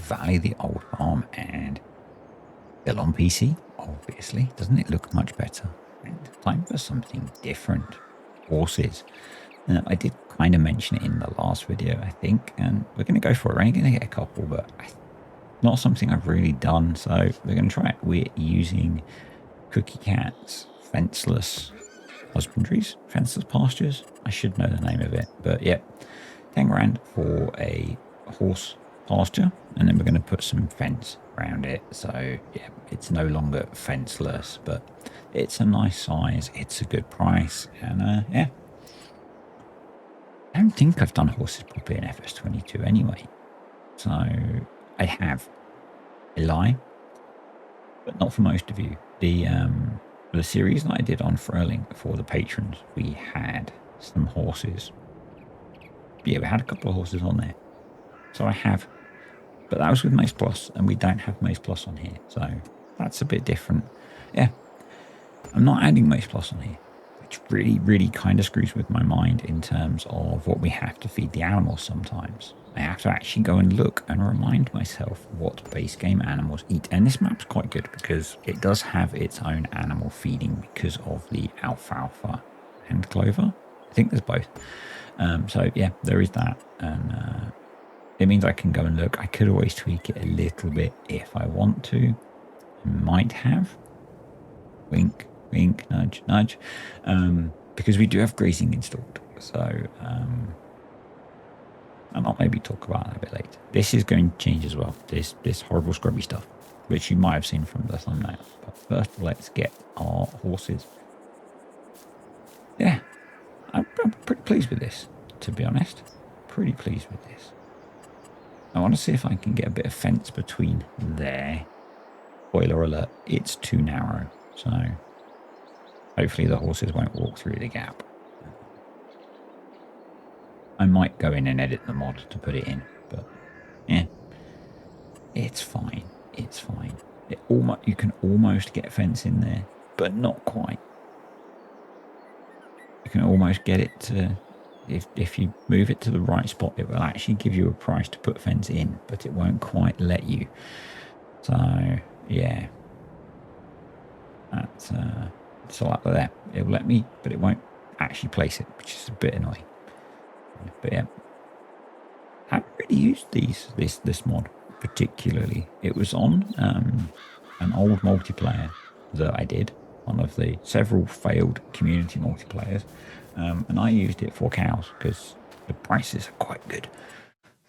Valley of the Old Farm, and still on PC, obviously. Doesn't it look much better? And time for something different. Horses. I did kind of mention it in the last video, I think, and we're going to go for it. We're only going to get a couple, but not something I've really done, so we're going to try it. We're using Cookie Cat's Fenceless Husbandries, Fenceless Pastures. I should know the name of it, but yeah, 10 grand for a horse pasture, and then we're going to put some fence around it. So yeah, it's no longer fenceless, but it's a nice size, it's a good price, and yeah. I don't think I've done horses properly in FS22 anyway. So I have. I lie, but not for most of you. The series that I did on Furling for the patrons, we had some horses. Yeah, we had a couple of horses on there. So I have, but that was with Mace Plus, and we don't have Mace Plus on here. So that's a bit different. Yeah, I'm not adding Mace Plus on here, which really kind of screws with my mind in terms of what we have to feed the animals sometimes. I have to actually go and look and remind myself what base game animals eat. And this map's quite good because it does have its own animal feeding because of the alfalfa and clover. I think there's both. So yeah, there is that. And it means I can go and look. I could always tweak it a little bit if I want to. I might have. Wink, wink, nudge, nudge. Because we do have grazing installed. So and I'll maybe talk about that a bit later. This is going to change as well. This horrible scrubby stuff, which you might have seen from the thumbnail. But first, let's get our horses. Yeah, I'm pretty pleased with this, to be honest. Pretty pleased with this. I want to see if I can get a bit of fence between there. Spoiler alert, it's too narrow. So hopefully the horses won't walk through the gap. I might go in and edit the mod to put it in, but yeah, it's fine. It's fine. You can almost get fence in there, but not quite. You can almost get it to, if you move it to the right spot, it will actually give you a price to put fence in, but it won't quite let you. So yeah, that's so like that. It will let me, but it won't actually place it, which is a bit annoying. But yeah, I haven't really used this mod particularly. It was on an old multiplayer that I did, one of the several failed community multiplayers, and I used it for cows because the prices are quite good.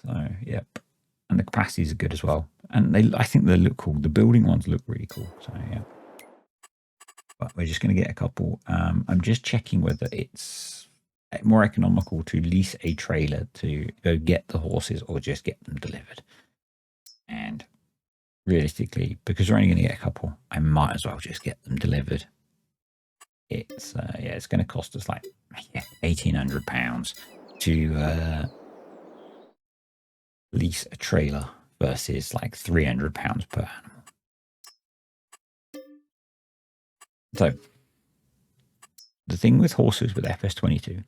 So yep, and the capacities are good as well, and I think they look cool. The building ones look really cool. So yeah, but we're just going to get a couple. I'm just checking whether it's more economical to lease a trailer to go get the horses or just get them delivered. And realistically, because we're only going to get a couple, I might as well just get them delivered. It's yeah, it's going to cost us like £1,800 to lease a trailer versus like £300 per animal. So the thing with horses with FS22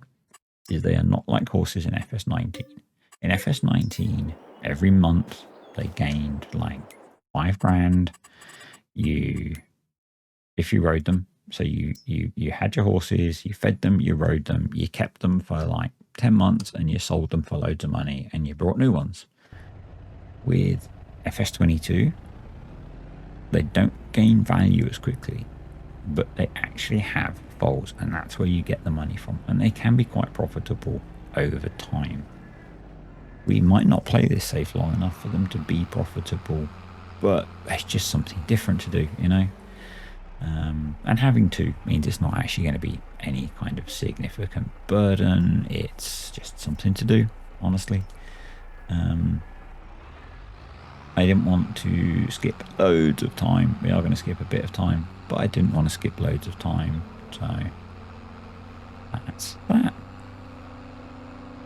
is they are not like horses in FS19. In FS19, every month they gained like 5 grand. If you rode them, so you had your horses, you fed them, you rode them, you kept them for like 10 months, and you sold them for loads of money, and you brought new ones. With FS22, they don't gain value as quickly, but they actually have foals, and that's where you get the money from, and they can be quite profitable over time. We might not play this safe long enough for them to be profitable, but it's just something different to do, you know. And having two means it's not actually going to be any kind of significant burden. It's just something to do, honestly. I didn't want to skip loads of time. We are going to skip a bit of time, but I didn't want to skip loads of time. So that's that.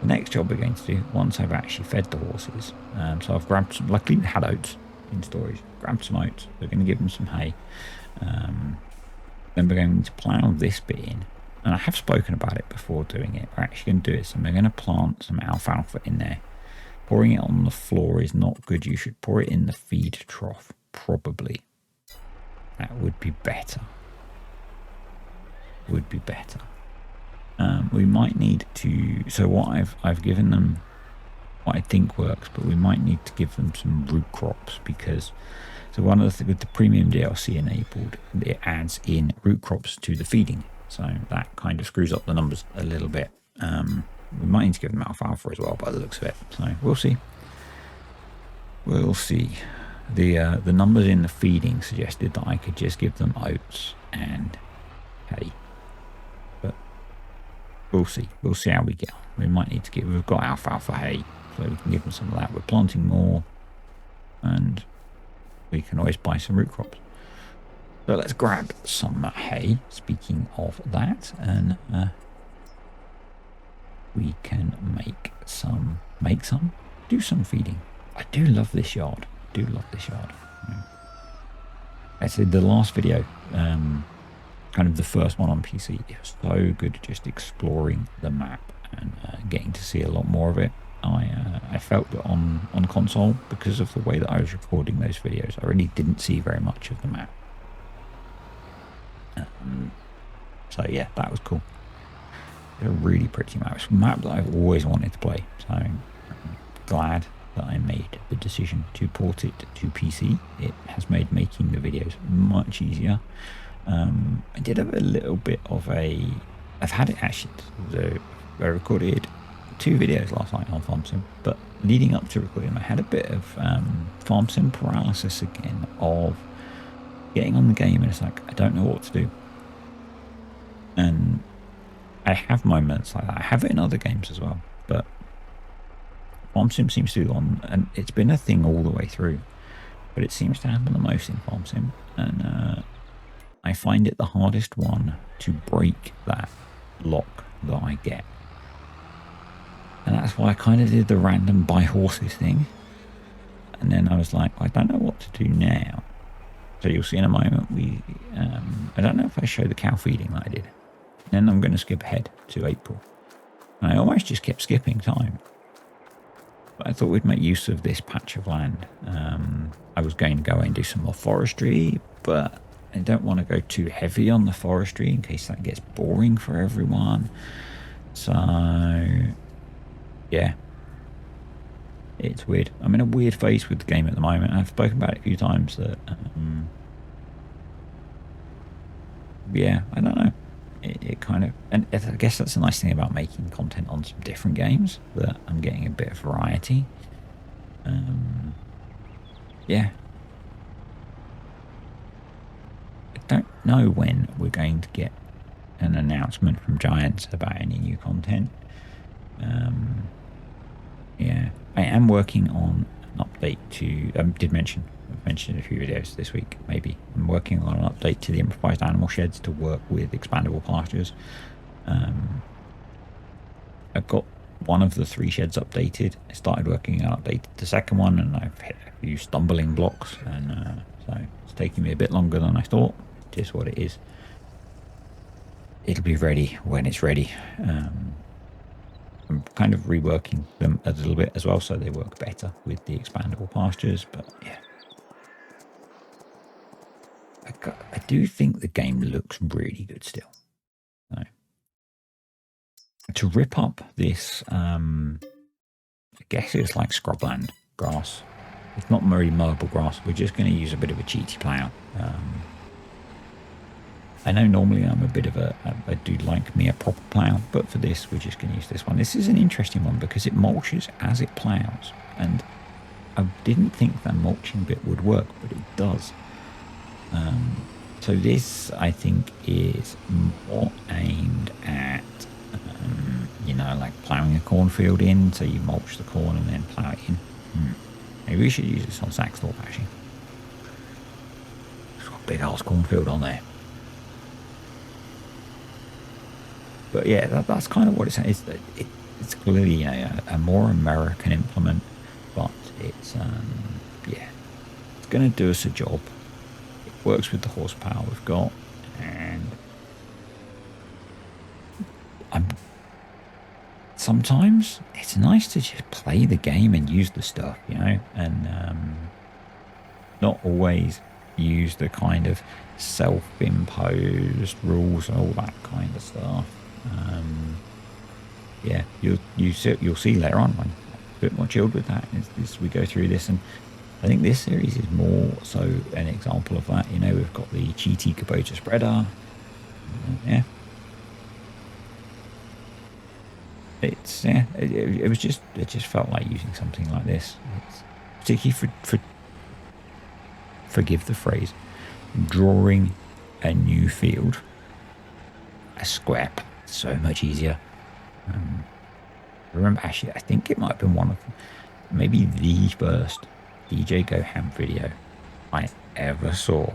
The next job we're going to do, once I've actually fed the horses, so I've grabbed some, luckily we had oats in storage, grabbed some oats, we're going to give them some hay, then we're going to plough this bit in, and I have spoken about it before doing it, we're actually going to do it, so we're going to plant some alfalfa in there, Pouring it on the floor is not good. You should pour it in the feed trough, probably. That would be better. Would be better. We might need to. So what I've given them, what I think works, but we might need to give them some root crops because. So one of the with the premium DLC enabled, it adds in root crops to the feeding. So that kind of screws up the numbers a little bit. We might need to give them alfalfa as well by the looks of it. So we'll see. We'll see. The numbers in the feeding suggested that I could just give them oats and hay. But we'll see. We'll see how we get on. We might need to give. We've got alfalfa hay, so we can give them some of that. We're planting more, and we can always buy some root crops. So let's grab some hay. Speaking of that, and we can do some feeding. I do love this yard. I said the last video, kind of the first one on PC, it was so good just exploring the map and getting to see a lot more of it. I felt that on console, because of the way that I was recording those videos, I really didn't see very much of the map. So yeah, that was cool. It's a really pretty map. It's a map that I've always wanted to play, so I'm glad that I made the decision to port it to PC. It has made making the videos much easier. I did have a little bit of I've had it actually, I recorded 2 videos last night on Farm Sim, but leading up to recording I had a bit of Farm Sim paralysis again, of getting on the game and it's like, I don't know what to do. And I have moments like that. I have it in other games as well, but Farm Sim seems to and it's been a thing all the way through, but it seems to happen the most in Farm Sim, and I find it the hardest one to break that lock that I get. And that's why I kind of did the random buy horses thing. And then I was like, I don't know what to do now. So you'll see in a moment, I don't know if I show the cow feeding that I did. Then I'm going to skip ahead to April. And I almost just kept skipping time. But I thought we'd make use of this patch of land. I was going to go and do some more forestry, but I don't want to go too heavy on the forestry in case that gets boring for everyone. So yeah, it's weird. I'm in a weird phase with the game at the moment. I've spoken about it a few times that yeah, I don't know, it kind of, and I guess that's a nice thing about making content on some different games, that I'm getting a bit of variety. Yeah, I don't know when we're going to get an announcement from Giants about any new content. Yeah, I am working on an update to, I've mentioned in a few videos this week, maybe. I'm working on an update to the improvised animal sheds to work with expandable pastures. I've got one of the 3 sheds updated. I started working on updated the second one, and I've hit a few stumbling blocks, and so it's taking me a bit longer than I thought. Just what it is. It'll be ready when it's ready. I'm kind of reworking them a little bit as well, so they work better with the expandable pastures. But yeah, I do think the game looks really good still. So, to rip up this, I guess it's like scrubland grass. It's not very mowable grass. We're just going to use a bit of a cheaty plough. I know normally I'm a bit of I do like me a proper plough, but for this, we're just going to use this one. This is an interesting one because it mulches as it ploughs, and I didn't think that mulching bit would work, but it does. So this, I think, is more aimed at, you know, like ploughing a cornfield in, so you mulch the corn and then plough it in. Maybe we should use this on Saxthorpe, actually. It's got a big ass cornfield on there. But yeah, that's kind of what it's. It's clearly, you know, a more American implement, but it's yeah, it's going to do us a job. It works with the horsepower we've got, and sometimes it's nice to just play the game and use the stuff, you know, and not always use the kind of self-imposed rules and all that kind of stuff. Yeah, you'll see later on when I'm a bit more chilled with that as we go through this, and I think this series is more so an example of that. You know, we've got the GT Kubota spreader. Yeah. It just felt like using something like this. It's particularly forgive the phrase, drawing a new field, a square, so much easier. I remember actually, I think it might have been one of, maybe the first DJ Go Ham video I ever saw.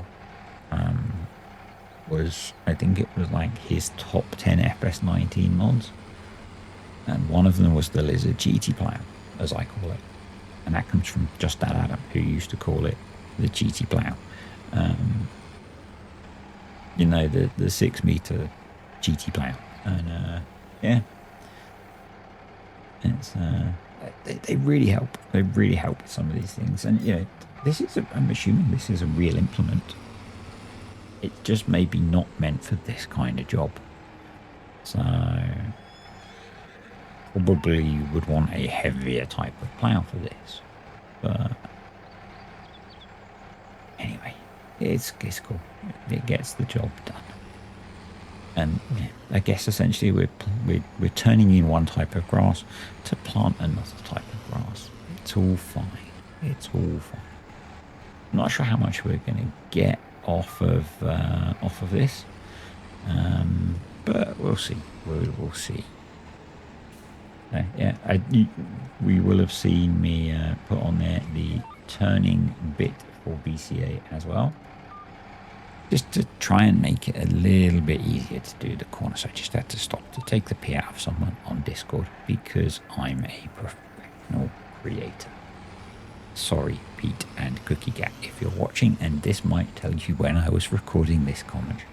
I think it was like his top 10 FS19 mods, and one of them was the Lizard GT Plow, as I call it, and that comes from Just That Adam, who used to call it the GT Plow. You know, the 6 meter GT Plow, and yeah, it's they really help. They really help with some of these things, and you know, I'm assuming this is a real implement. It just maybe not meant for this kind of job. So probably you would want a heavier type of plough for this. But anyway, it's cool. It gets the job done. And yeah, I guess essentially we're turning in one type of grass to plant another type of grass. It's all fine. It's all fine. I'm not sure how much we're going to get off of this, but we'll see. We'll see. Yeah, we will have seen me put on there the turning bit for BCA as well, just to try and make it a little bit easier to do the corner. So I just had to stop to take the pee out of someone on Discord because I'm a professional creator. Sorry, Pete and Cookie Cat, if you're watching, and this might tell you when I was recording this comment.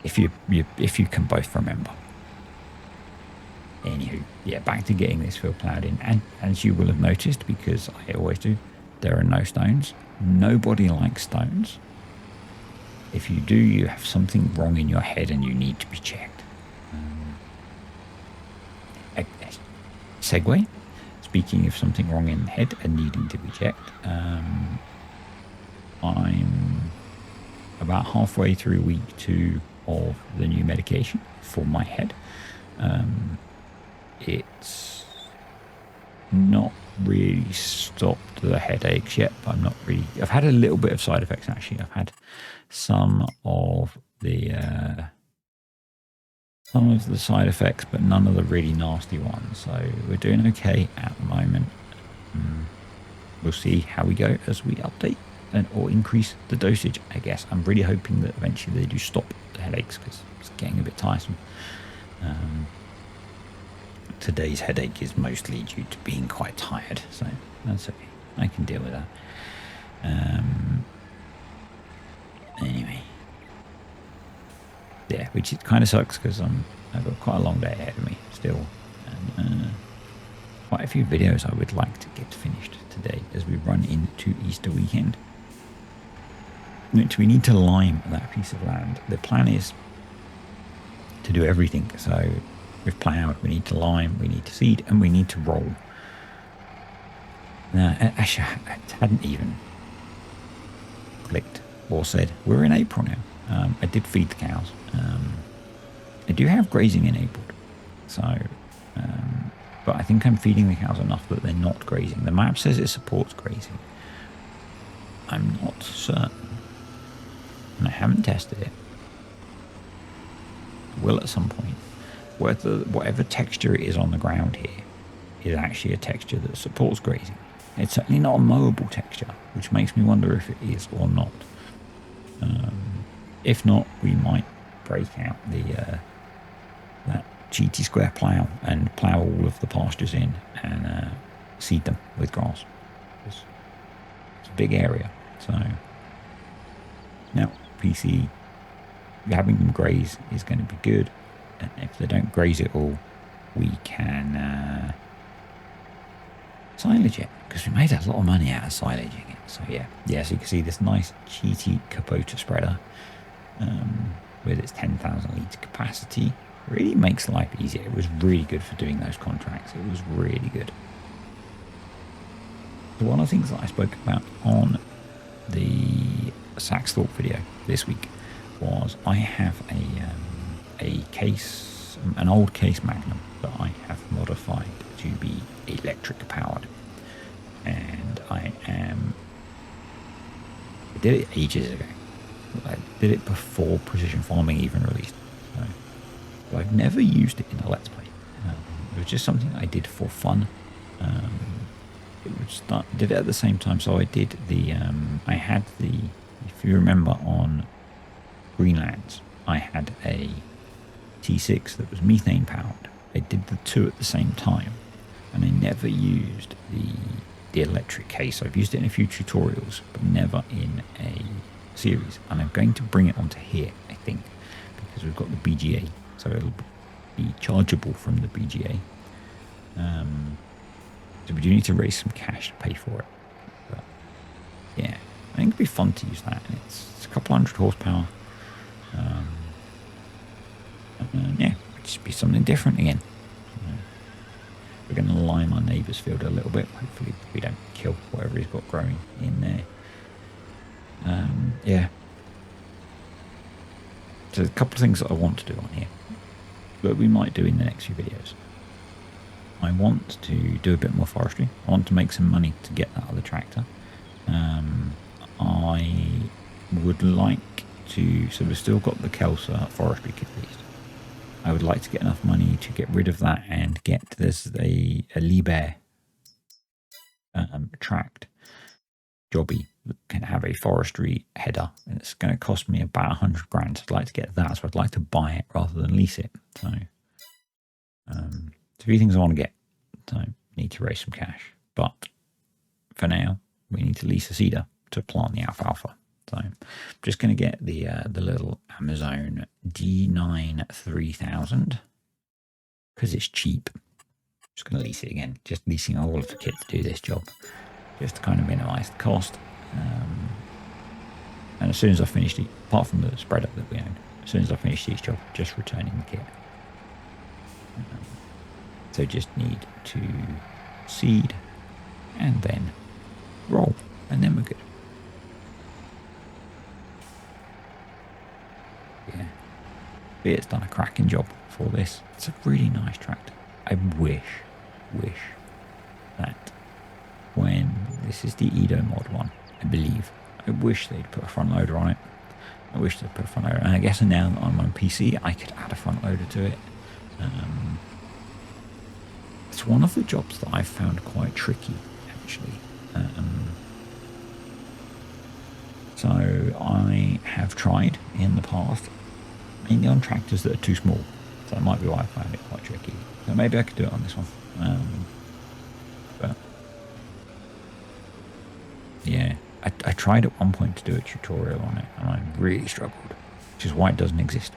If you can both remember. Anywho, yeah, back to getting this field ploughed in, and as you will have noticed, because I always do, there are no stones. Nobody likes stones. If you do, you have something wrong in your head and you need to be checked. Segue. Speaking of something wrong in the head and needing to be checked, I'm about halfway through week 2 of the new medication for my head. It's not really stopped the headaches yet, but I've had a little bit of side effects actually. I've had some of the side effects, but none of the really nasty ones. So we're doing okay at the moment. We'll see how we go as we update or increase the dosage, I guess. I'm really hoping that eventually they do stop the headaches because it's getting a bit tiresome. Today's headache is mostly due to being quite tired, so that's okay. I can deal with that. Anyway. Yeah, which it kind of sucks because I've got quite a long day ahead of me still, and quite a few videos I would like to get finished today as we run into Easter weekend. We need to lime that piece of land. The plan is to do everything. So we've ploughed, we need to lime, we need to seed, and we need to roll. Now, actually, I hadn't even clicked or said we're in April now. I did feed the cows. I do have grazing enabled, so but I think I'm feeding the cows enough that they're not grazing. The map says it supports grazing. I'm not certain, and I haven't tested it. Will at some point. Whatever texture it is on the ground here is actually a texture that supports grazing. It's certainly not a mowable texture, which makes me wonder if it is or not. If not, we might break out that GT square plough and plough all of the pastures in and seed them with grass. It's a big area, so now PC having them graze is going to be good. And if they don't graze it all, we can silage it, because we made a lot of money out of silaging it. So yeah, so you can see this nice cheaty Kubota spreader with its 10,000 litre capacity really makes life easier. It was really good for doing those contracts. It was really good. So one of the things that I spoke about on the Sax Thought video this week was I have a case, an old case Magnum that I have modified to be electric powered, and I did it ages ago. I did it before Precision Farming even released, so I've never used it in a Let's Play. It was just something I did for fun. Did it at the same time. So I did the I had the, if you remember on Greenlands, I had a T6 that was methane powered. I did the two at the same time, and I never used the electric case. I've used it in a few tutorials, but never in a series. And I'm going to bring it onto here, I think, because we've got the BGA, so it'll be chargeable from the BGA. So we do need to raise some cash to pay for it. But yeah, I think it'd be fun to use that. It's a couple hundred horsepower. Yeah, it'd just be something different again. We're going to lime our neighbour's field a little bit. Hopefully we don't kill whatever he's got growing in there. Yeah. So there's a couple of things that I want to do on here that we might do in the next few videos. I want to do a bit more forestry. I want to make some money to get that other tractor. I would like to, so we've still got the Kelsa forestry kit leased. I would like to get enough money to get rid of that and get, there's a Liebherr tract jobby that can have a forestry header, and it's going to cost me about 100 grand. So I'd like to get that, so I'd like to buy it rather than lease it. So a few things I want to get, so need to raise some cash. But for now, we need to lease a seeder to plant the alfalfa. So I'm just going to get the little Amazon D9 3000 because it's cheap. Just going to lease it again. Just leasing all of the kit to do this job, just to kind of minimise the cost. And as soon as I finish the, apart from the spreader that we own, as soon as I finish each job, just returning the kit. So just need to seed and then roll, and then we're good. Yeah, Beat's done a cracking job for this. It's a really nice tractor. I wish that when this is the Edo mod one, I believe, I wish they'd put a front loader on it. I wish they'd put a front loader, and I guess now that I'm on PC, I could add a front loader to it. It's one of the jobs that I've found quite tricky, actually. So I have tried in the past, mainly on tractors that are too small. So that might be why I found it quite tricky. So maybe I could do it on this one. But yeah, I tried at one point to do a tutorial on it, and I really struggled, which is why it doesn't exist.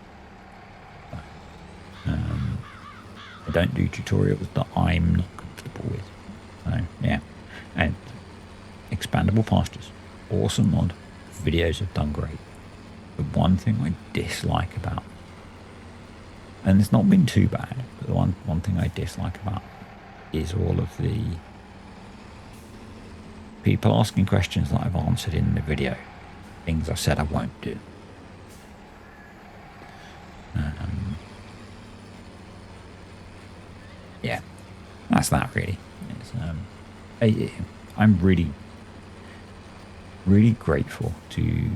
I don't do tutorials that I'm not comfortable with. So yeah, and expandable pastures, awesome mod. Videos have done great. The one thing I dislike about, and it's not been too bad, but the one thing I dislike about is all of the people asking questions that I've answered in the video, things I said I won't do. Yeah, that's that really. It's, I'm really grateful to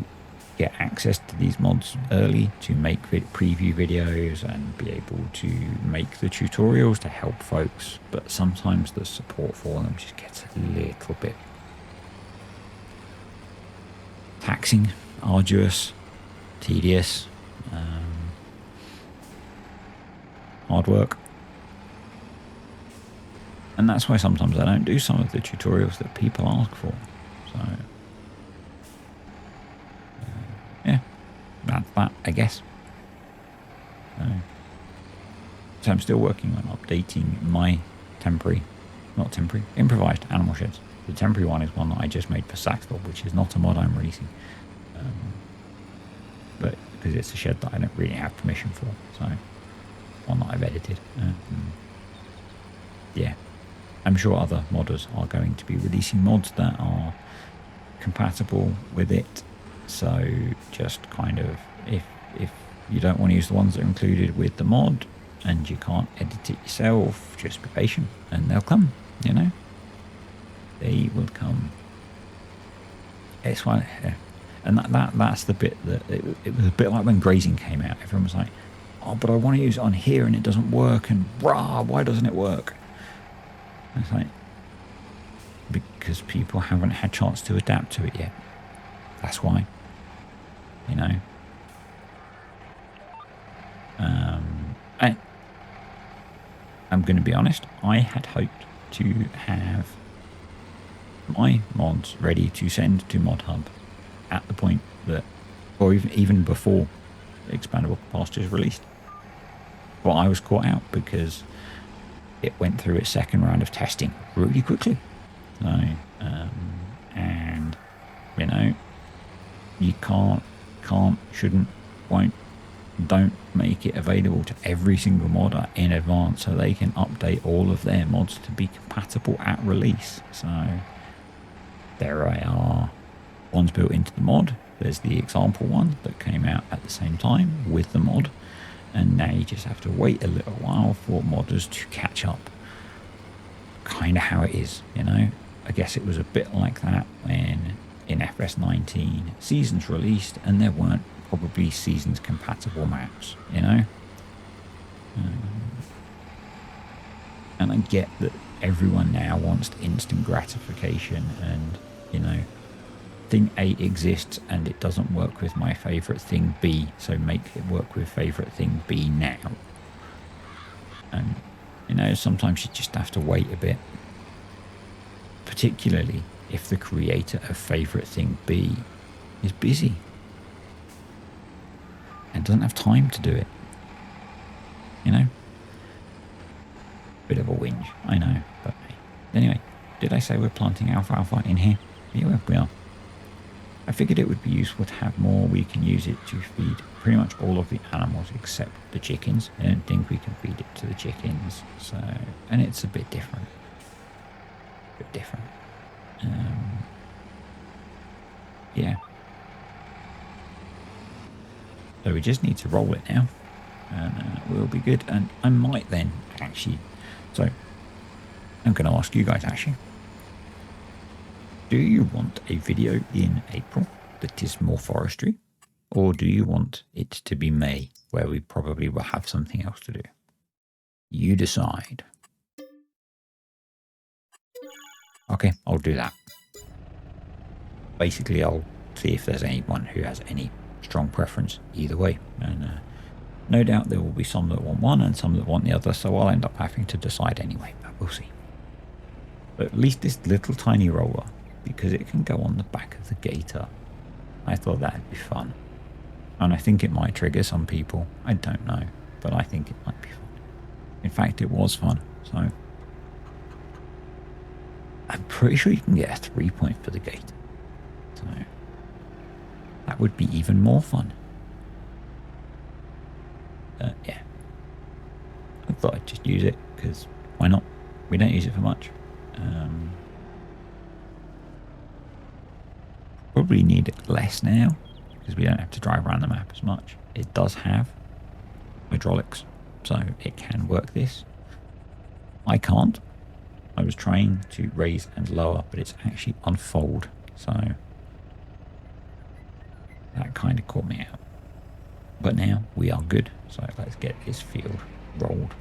get access to these mods early, to make preview videos and be able to make the tutorials to help folks, but sometimes the support for them just gets a little bit taxing, arduous, tedious, hard work. And that's why sometimes I don't do some of the tutorials that people ask for. So yeah, that's that, I guess. So So I'm still working on updating my improvised animal sheds. The temporary one is one that I just made for Saxville, which is not a mod I'm releasing. But because it's a shed that I don't really have permission for, so one that I've edited. Yeah, I'm sure other modders are going to be releasing mods that are compatible with it. So just kind of, if you don't want to use the ones that are included with the mod and you can't edit it yourself, just be patient and they'll come, you know. They will come. It's one, and that's the bit that it was a bit like when grazing came out. Everyone was like, oh, but I want to use it on here and it doesn't work, and rah, why doesn't it work? And it's like, because people haven't had chance to adapt to it yet. That's why, you know. I'm going to be honest, I had hoped to have my mods ready to send to Mod Hub at the point that, or even before Expandable Pastures released. But I was caught out because it went through its second round of testing really quickly. So, and, you know, you can't, shouldn't, won't, don't make it available to every single modder in advance so they can update all of their mods to be compatible at release. So there are ones built into the mod. There's the example one that came out at the same time with the mod, and now you just have to wait a little while for modders to catch up. Kind of how it is, you know. I guess it was a bit like that when in FS19 Seasons released and there weren't probably Seasons compatible maps, you know. And I get that everyone now wants instant gratification, and, you know, thing A exists and it doesn't work with my favourite thing B, so make it work with favourite thing B now. And, you know, sometimes you just have to wait a bit, particularly if the creator of favourite thing B is busy and doesn't have time to do it, you know. Bit of a whinge, I know, but anyway, did I say we're planting alfalfa in here? Yeah, we are. I figured it would be useful to have more. We can use it to feed pretty much all of the animals except the chickens. I don't think we can feed it to the chickens, so, and it's a bit different. Yeah. So we just need to roll it now, and we'll be good. And I might then actually, so I'm going to ask you guys actually, do you want a video in April that is more forestry, or do you want it to be May, where we probably will have something else to do? You decide. Okay, I'll do that. Basically, I'll see if there's anyone who has any strong preference either way, and no doubt there will be some that want one and some that want the other, so I'll end up having to decide anyway, but we'll see. But at least this little tiny roller, because it can go on the back of the gator, I thought that'd be fun, and I think it might trigger some people. I don't know, but I think it might be fun. In fact, it was fun, so I'm pretty sure you can get a 3 point for the gator, so that would be even more fun. Yeah, I thought I'd just use it because why not? We don't use it for much. Probably need it less now because we don't have to drive around the map as much. It does have hydraulics, so it can work this. I can't. I was trying to raise and lower, but it's actually unfold, so that kind of caught me out. But now we are good, so let's get this field rolled.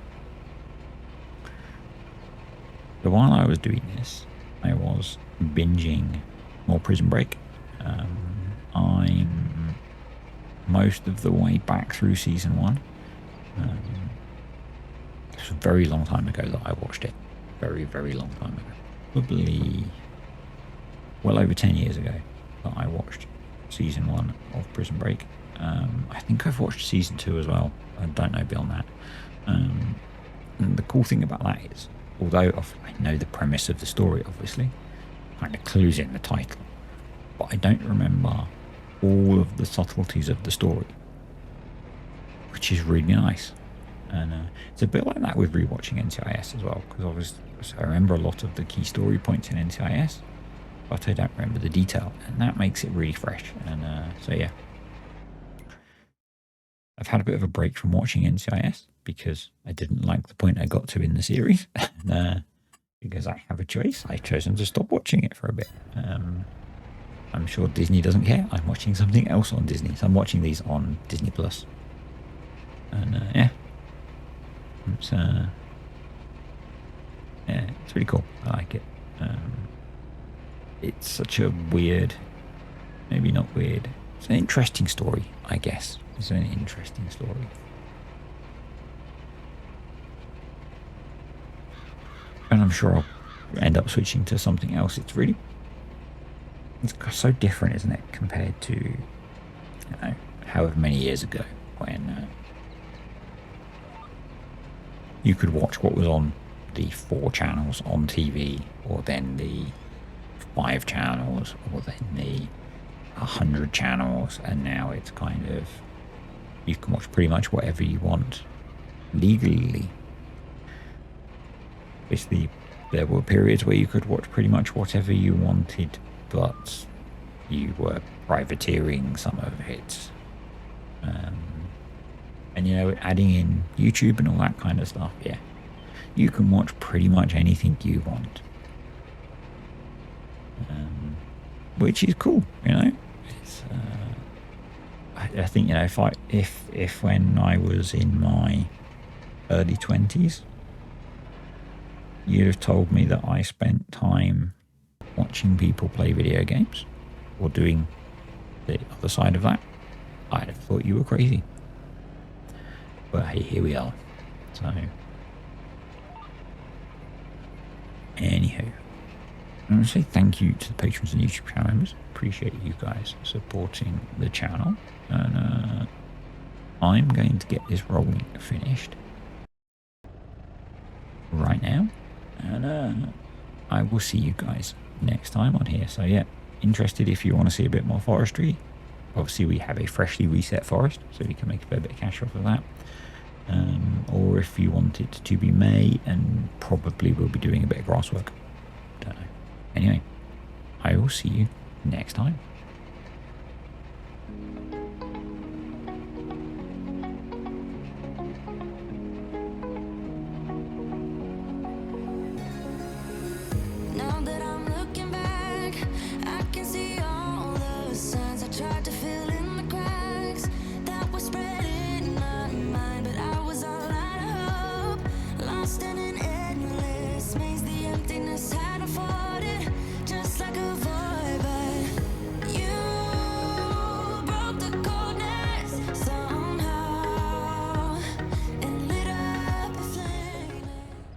So while I was doing this, I was binging more Prison Break. I'm most of the way back through season 1. It's a very long time ago that I watched it. Very, very long time ago. Probably well over 10 years ago that I watched season 1 of Prison Break. I think I've watched season 2 as well. I don't know beyond that. cool thing about that is, although I know the premise of the story, obviously, kind of clues in the title, but I don't remember all of the subtleties of the story, which is really nice. And it's a bit like that with rewatching NCIS as well, because I remember a lot of the key story points in NCIS, but I don't remember the detail, and that makes it really fresh. And so yeah, I've had a bit of a break from watching NCIS because I didn't like the point I got to in the series. And, because I have a choice, I've chosen to stop watching it for a bit. I'm sure Disney doesn't care. I'm watching something else on Disney, so I'm watching these on Disney Plus. And yeah, it's really cool. I like it. It's such a weird, maybe not weird, it's an interesting story, I guess. It's an interesting story. And I'm sure I'll end up switching to something else. It's so different, isn't it, compared to, you know, however many years ago when you could watch what was on the 4 channels on TV, or then the 5 channels, or then the 100 channels, and now it's kind of, you can watch pretty much whatever you want legally. Basically, there were periods where you could watch pretty much whatever you wanted, but you were privateering some of it. And, you know, adding in YouTube and all that kind of stuff, yeah, you can watch pretty much anything you want. Which is cool, you know. It's, I think, you know, if when I was in my early 20s, you'd have told me that I spent time watching people play video games or doing the other side of that, I'd have thought you were crazy. But hey, here we are. So, anyhow, I want to say thank you to the patrons and YouTube channel members. Appreciate you guys supporting the channel. And I'm going to get this rolling finished right now. And I will see you guys next time on here. So yeah, interested if you want to see a bit more forestry. Obviously we have a freshly reset forest, so we can make a fair bit of cash off of that. Or if you want it to be May, and probably we'll be doing a bit of grass work. Don't know. Anyway, I will see you next time.